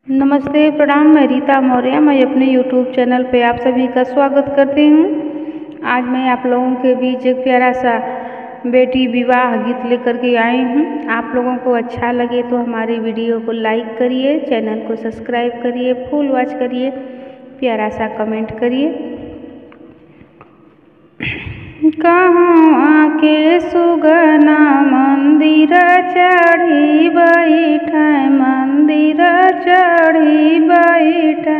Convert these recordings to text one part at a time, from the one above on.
नमस्ते, प्रणाम। मैं रीता मौर्य। मैं अपने YouTube चैनल पे आप सभी का स्वागत करती हूँ। आज मैं आप लोगों के बीच एक प्यारा सा बेटी विवाह गीत लेकर के आई हूँ। आप लोगों को अच्छा लगे तो हमारी वीडियो को लाइक करिए, चैनल को सब्सक्राइब करिए, फुल वॉच करिए, प्यारा सा कमेंट करिए। कहवा के सुगना मंदिर चढ़ी बैठे, मंदिर चढ़ी बैठे।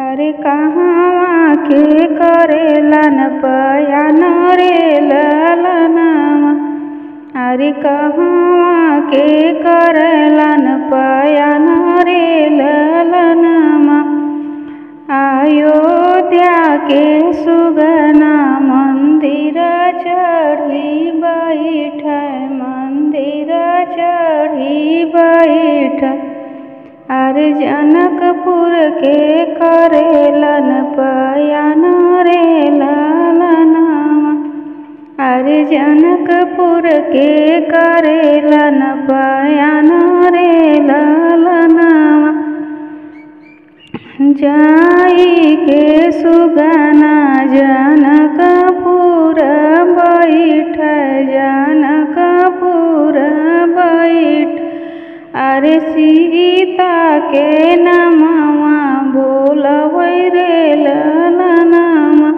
अरे कहवा के करेलन पयान रे ललनवा, अरे कहवा के करेलन पयान रे ललनवा। अयोध्या के सुगना मंदिर चढ़ी बैठे, मंदिर चढ़ी बैठे। अरे जनकपुर के करेलन पयान रे ललनवा, अरे जनकपुर के करेलन पयान रे ललनवा। जाई के सुगना जनकपुर बैठे, जनकपुर बैठ। अरे सीता के नमवा बोलबै रे ललनवा,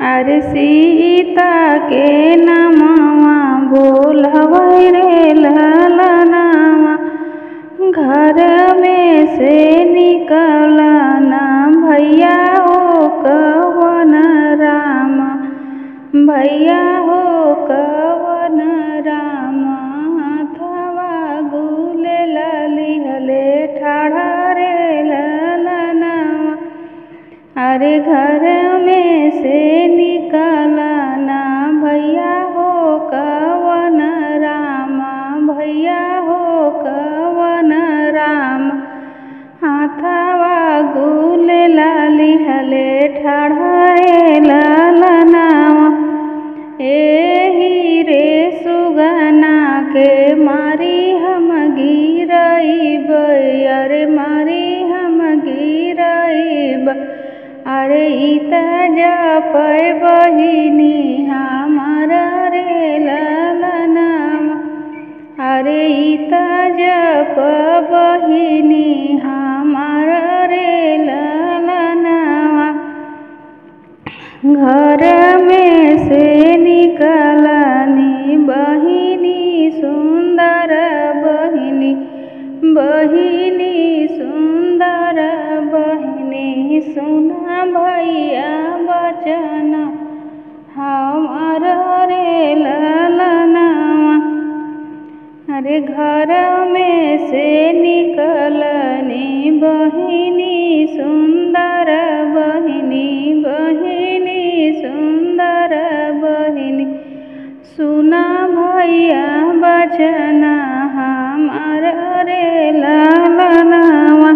अरे सीता के नमवा बोलबै रे ललनवा। घर में से निकला ना भैया हो कवन राम, भैया हो कवन राम। हाथवा गुले लिहले ठाढ़ा रे ललनवा, अरे घर में से निकला ना भैया हो कवन राम, भैया हो कवन राम। हाथवा गुले लिहले ठाढ़ा रे ललनवा। एही रे सुगना के मारी हम गिरइब, अरे मारी हम गिरइब। अरे इत जपै बहिनी हमार रे ललनवा, अरे इत जप बहिनी हमार रे ललनवा। घर में से निकलनी बहिनी सुंदर बहिनी, बहिनी सुंदर बहिनी। सुना भैया बचन हमार रे ललनवा, अरे घर में से निकलनी बहिनी सुंदर बहिनी, बहिनी सुंदर बहिनी। सुना भैया बचन हमार रे ललनवा,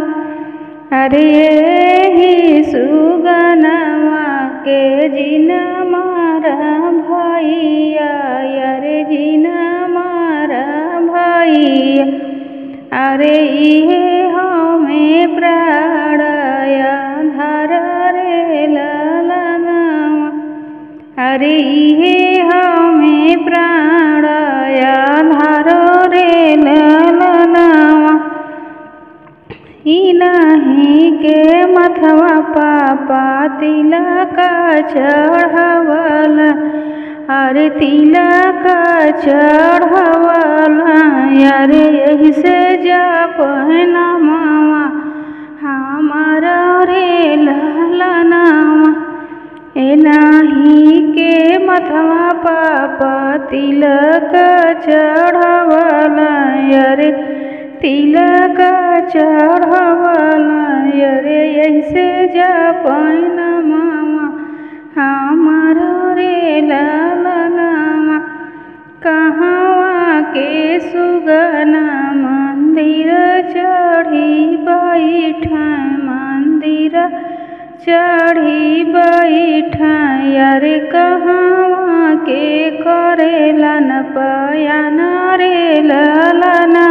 अरे एही सुगनवा के जिन मारा भैया, अरे जिन मारा भैया। अरे इहे हमें प्राणय धर रे ललनवा, अरे इहे हमें प्राणय धर रे ललनवा। इन्हीं के मथवा पापा तिलक चढ़वला, अरे तिलक चढ़वला। अरे यही से जपै नमवा हमार रे ललनवा। एनाही के मथवा पापा तिलक चढ़वला, अरे तिलक चढ़वला। अरे यही से जपै नमवा हमार रे ललनवा। कहवा के सुगना मंदिर चढ़ी बैठे, मंदिर चढ़ी बैठे। अरे कहवा के करेलन पयान रे ललनवा,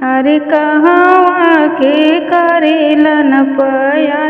अरे कहवा के करेला न पया